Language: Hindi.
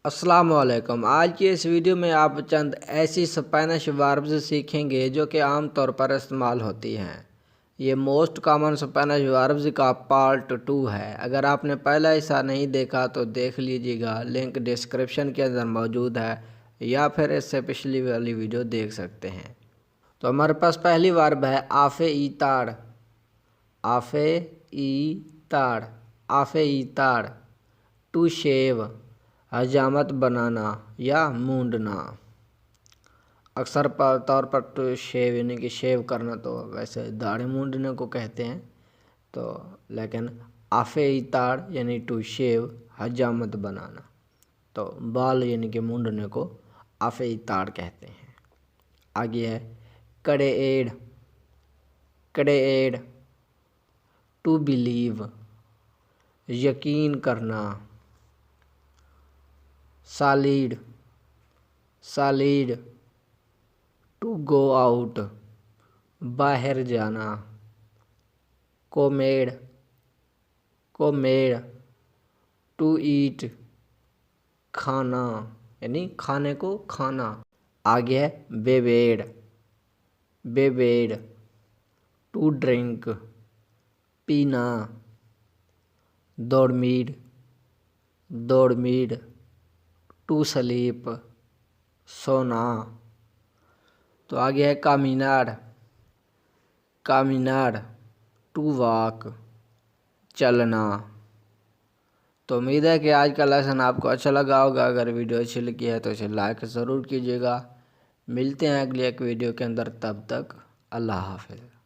अस्सलाम वालेकुम। आज की इस वीडियो में आप चंद ऐसी स्पेनिश वर्ब्स सीखेंगे जो कि आम तौर पर इस्तेमाल होती हैं। ये मोस्ट कॉमन स्पेनिश वर्ब्स का पार्ट 2 है। अगर आपने पहला हिस्सा नहीं देखा तो देख लीजिएगा, लिंक डिस्क्रिप्शन के अंदर मौजूद है, या फिर इससे पिछली वाली वीडियो देख सकते हैं। तो हमारे पास पहली वर्ब है आफे ई ताड़। आफे ई ताड़, आफे ई ताड़। टू शेव, हजामत बनाना या मूंडना। अक्सर तौर पर टू शेव यानी कि शेव करना तो वैसे दाढ़ी मूंडने को कहते हैं, तो लेकिन आफे ताड़ यानी टू शेव, हजामत बनाना, तो बाल यानी कि मूंडने को आफे ताड़ कहते हैं। आगे है कड़े एड। कड़े एड, टू बिलीव, यकीन करना। सालिड, सालिड, टू गो आउट, बाहर जाना। कोमेड, कोमेड, टू ईट, खाना यानी खाने को खाना। आगे है बेबेड। बेबेड, टू ड्रिंक, पीना। dormir, dormir, टू स्लीप, सोना। तो आगे है कामिनार। कामिनार, टू वॉक, चलना। तो उम्मीद है कि आज का लेसन आपको अच्छा लगा होगा। अगर वीडियो अच्छी लगी है तो इसे लाइक ज़रूर कीजिएगा। मिलते हैं अगली एक वीडियो के अंदर, तब तक अल्लाह हाफ़िज़।